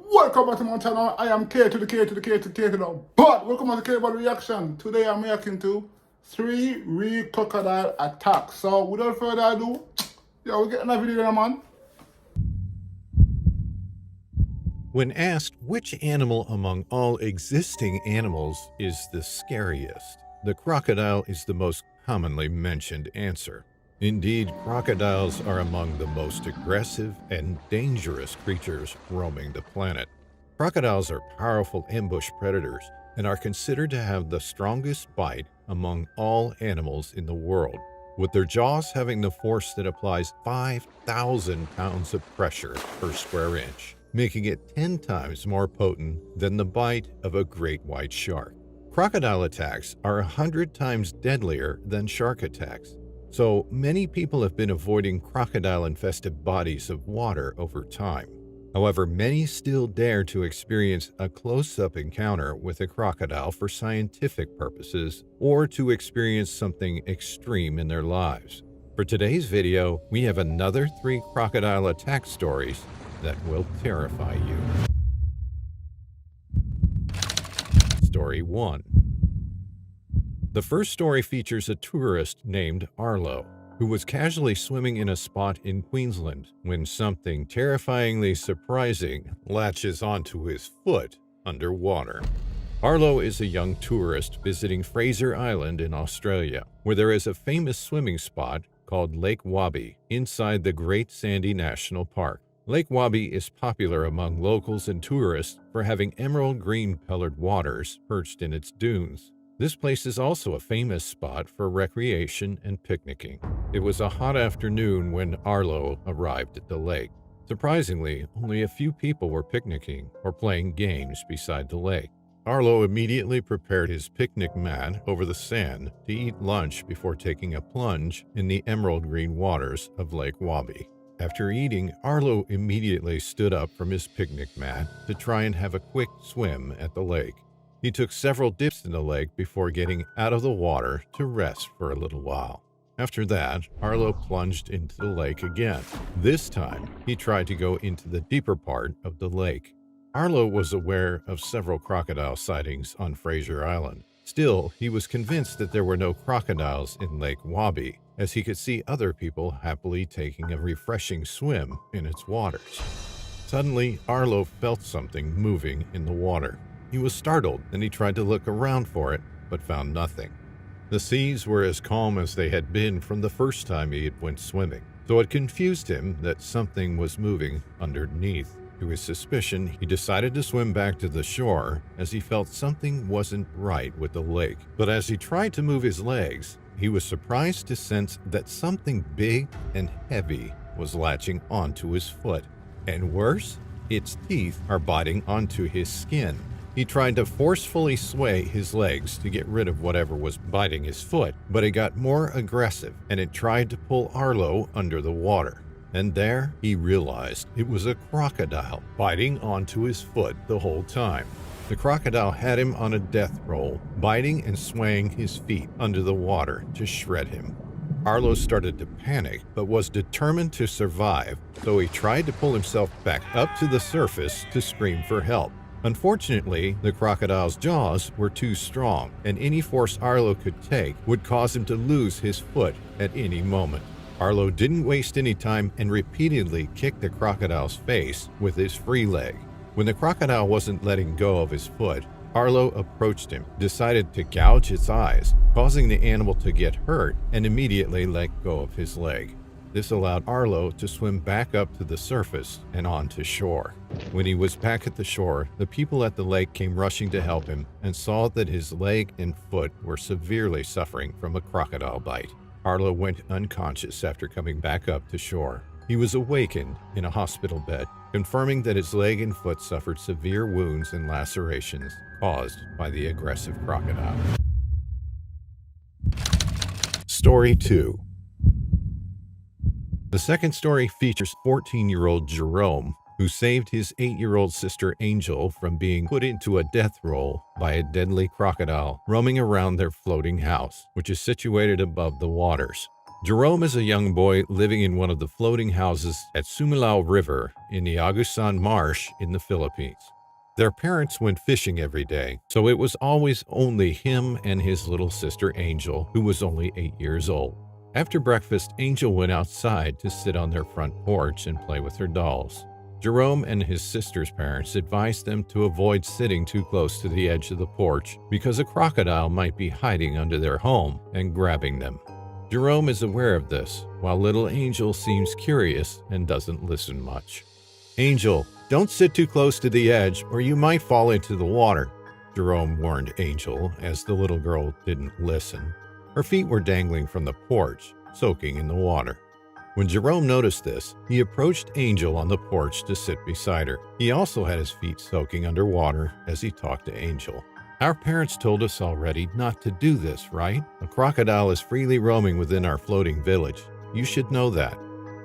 Welcome back to my channel. I am K to the K to the K to the K to the but welcome to the K Ball reaction. Today I'm reacting to 3 real crocodile attacks. So without further ado, yeah, we're getting a video there, man. When asked which animal among all existing animals is the scariest, the crocodile is the most commonly mentioned answer. Indeed, crocodiles are among the most aggressive and dangerous creatures roaming the planet. Crocodiles are powerful ambush predators and are considered to have the strongest bite among all animals in the world, with their jaws having the force that applies 5,000 pounds of pressure per square inch, making it 10 times more potent than the bite of a great white shark. Crocodile attacks are 100 times deadlier than shark attacks, so many people have been avoiding crocodile-infested bodies of water over time. However, many still dare to experience a close-up encounter with a crocodile for scientific purposes or to experience something extreme in their lives. For today's video, we have another 3 crocodile attack stories that will terrify you. Story 1. The first story features a tourist named Arlo, who was casually swimming in a spot in Queensland when something terrifyingly surprising latches onto his foot underwater. Arlo is a young tourist visiting Fraser Island in Australia, where there is a famous swimming spot called Lake Wabi inside the Great Sandy National Park. Lake Wabi is popular among locals and tourists for having emerald green-colored waters perched in its dunes. This place is also a famous spot for recreation and picnicking. It was a hot afternoon when Arlo arrived at the lake. Surprisingly, only a few people were picnicking or playing games beside the lake. Arlo immediately prepared his picnic mat over the sand to eat lunch before taking a plunge in the emerald green waters of Lake Wabi. After eating, Arlo immediately stood up from his picnic mat to try and have a quick swim at the lake. He took several dips in the lake before getting out of the water to rest for a little while. After that, Arlo plunged into the lake again. This time, he tried to go into the deeper part of the lake. Arlo was aware of several crocodile sightings on Fraser Island. Still, he was convinced that there were no crocodiles in Lake Wabi, as he could see other people happily taking a refreshing swim in its waters. Suddenly, Arlo felt something moving in the water. He was startled, and he tried to look around for it, but found nothing. The seas were as calm as they had been from the first time he went swimming, so it confused him that something was moving underneath. To his suspicion, he decided to swim back to the shore as he felt something wasn't right with the lake. But as he tried to move his legs, he was surprised to sense that something big and heavy was latching onto his foot. And worse, its teeth are biting onto his skin. He tried to forcefully sway his legs to get rid of whatever was biting his foot, but it got more aggressive and it tried to pull Arlo under the water. And there he realized it was a crocodile biting onto his foot the whole time. The crocodile had him on a death roll, biting and swaying his feet under the water to shred him. Arlo started to panic, but was determined to survive, so he tried to pull himself back up to the surface to scream for help. Unfortunately, the crocodile's jaws were too strong, and any force Arlo could take would cause him to lose his foot at any moment. Arlo didn't waste any time and repeatedly kicked the crocodile's face with his free leg. When the crocodile wasn't letting go of his foot, Arlo approached him, decided to gouge its eyes, causing the animal to get hurt, and immediately let go of his leg. This allowed Arlo to swim back up to the surface and onto shore. When he was back at the shore, the people at the lake came rushing to help him and saw that his leg and foot were severely suffering from a crocodile bite. Arlo went unconscious after coming back up to shore. He was awakened in a hospital bed, confirming that his leg and foot suffered severe wounds and lacerations caused by the aggressive crocodile. Story 2. The second story features 14-year-old Jerome, who saved his 8-year-old sister Angel from being put into a death roll by a deadly crocodile roaming around their floating house, which is situated above the waters. Jerome is a young boy living in one of the floating houses at Sumilao River in the Agusan Marsh in the Philippines. Their parents went fishing every day, so it was always only him and his little sister Angel, who was only 8 years old. After breakfast, Angel went outside to sit on their front porch and play with her dolls. Jerome and his sister's parents advised them to avoid sitting too close to the edge of the porch because a crocodile might be hiding under their home and grabbing them. Jerome is aware of this, while little Angel seems curious and doesn't listen much. "Angel, don't sit too close to the edge or you might fall into the water," Jerome warned Angel as the little girl didn't listen. Her feet were dangling from the porch, soaking in the water. When Jerome noticed this, he approached Angel on the porch to sit beside her. He also had his feet soaking underwater as he talked to Angel. "Our parents told us already not to do this, right? A crocodile is freely roaming within our floating village. You should know that,"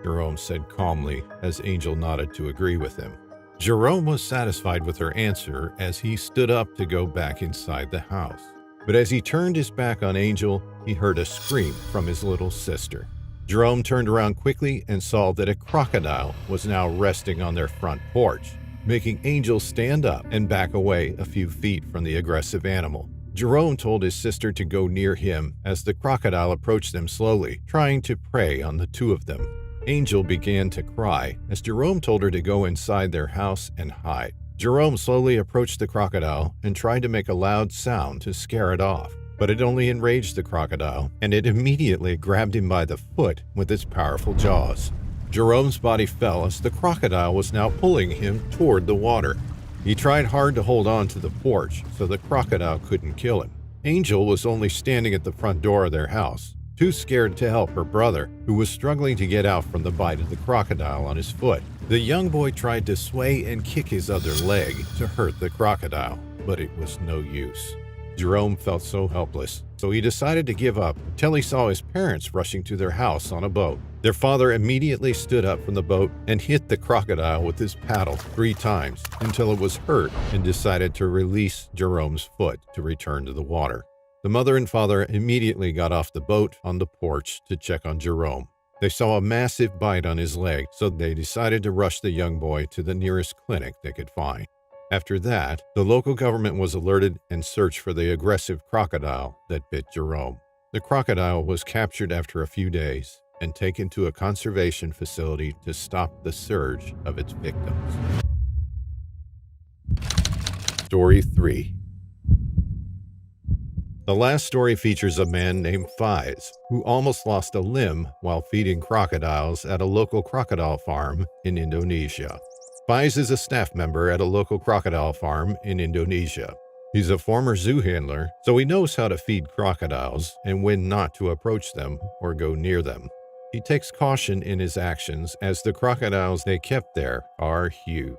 Jerome said calmly as Angel nodded to agree with him. Jerome was satisfied with her answer as he stood up to go back inside the house. But as he turned his back on Angel, he heard a scream from his little sister. Jerome turned around quickly and saw that a crocodile was now resting on their front porch, making Angel stand up and back away a few feet from the aggressive animal. Jerome told his sister to go near him as the crocodile approached them slowly, trying to prey on the two of them. Angel began to cry as Jerome told her to go inside their house and hide. Jerome slowly approached the crocodile and tried to make a loud sound to scare it off, but it only enraged the crocodile, and it immediately grabbed him by the foot with its powerful jaws. Jerome's body fell as the crocodile was now pulling him toward the water. He tried hard to hold on to the porch so the crocodile couldn't kill him. Angel was only standing at the front door of their house, too scared to help her brother, who was struggling to get out from the bite of the crocodile on his foot. The young boy tried to sway and kick his other leg to hurt the crocodile, but it was no use. Jerome felt so helpless, so he decided to give up until he saw his parents rushing to their house on a boat. Their father immediately stood up from the boat and hit the crocodile with his paddle 3 times until it was hurt and decided to release Jerome's foot to return to the water. The mother and father immediately got off the boat on the porch to check on Jerome. They saw a massive bite on his leg, so they decided to rush the young boy to the nearest clinic they could find. After that, the local government was alerted and searched for the aggressive crocodile that bit Jerome. The crocodile was captured after a few days and taken to a conservation facility to stop the surge of its victims. Story 3. The last story features a man named Faiz, who almost lost a limb while feeding crocodiles at a local crocodile farm in Indonesia. Faiz is a staff member at a local crocodile farm in Indonesia. He's a former zoo handler, so he knows how to feed crocodiles and when not to approach them or go near them. He takes caution in his actions as the crocodiles they kept there are huge.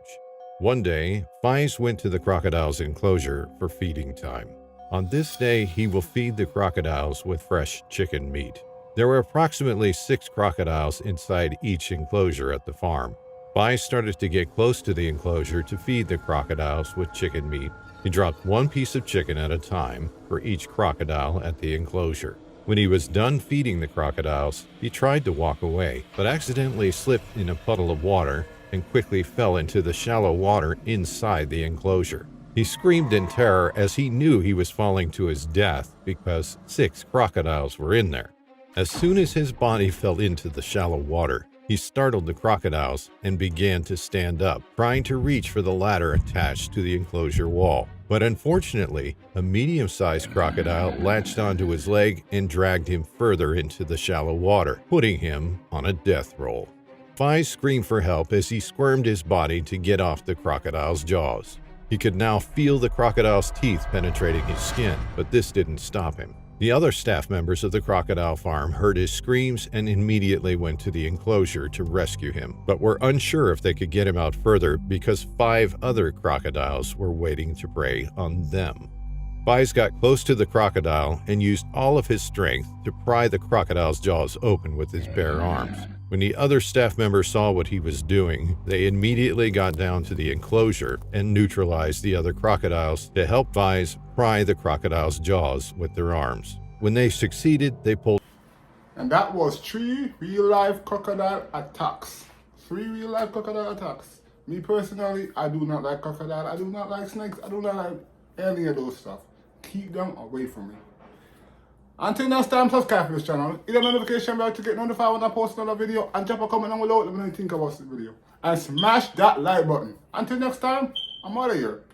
One day, Faiz went to the crocodile's enclosure for feeding time. On this day, he will feed the crocodiles with fresh chicken meat. There were approximately 6 crocodiles inside each enclosure at the farm. Faiz started to get close to the enclosure to feed the crocodiles with chicken meat. He dropped 1 piece of chicken at a time for each crocodile at the enclosure. When he was done feeding the crocodiles, he tried to walk away, but accidentally slipped in a puddle of water and quickly fell into the shallow water inside the enclosure. He screamed in terror as he knew he was falling to his death because 6 crocodiles were in there. As soon as his body fell into the shallow water, he startled the crocodiles and began to stand up, trying to reach for the ladder attached to the enclosure wall. But unfortunately, a medium-sized crocodile latched onto his leg and dragged him further into the shallow water, putting him on a death roll. Faiz screamed for help as he squirmed his body to get off the crocodile's jaws. He could now feel the crocodile's teeth penetrating his skin, but this didn't stop him. The other staff members of the crocodile farm heard his screams and immediately went to the enclosure to rescue him, but were unsure if they could get him out further because 5 other crocodiles were waiting to prey on them. Faiz got close to the crocodile and used all of his strength to pry the crocodile's jaws open with his bare arms. When the other staff members saw what he was doing, they immediately got down to the enclosure and neutralized the other crocodiles to help Faiz pry the crocodile's jaws with their arms. When they succeeded, they pulled And that was 3 real life crocodile attacks. 3 real life crocodile attacks. Me personally, I do not like crocodile. I do not like snakes. I do not like any of those stuff. Keep them away from me. Until next time, subscribe to this channel. Hit the notification bell to get notified when I post another video. And drop a comment down below. Let me know what you think about this video. And smash that like button. Until next time, I'm out of here.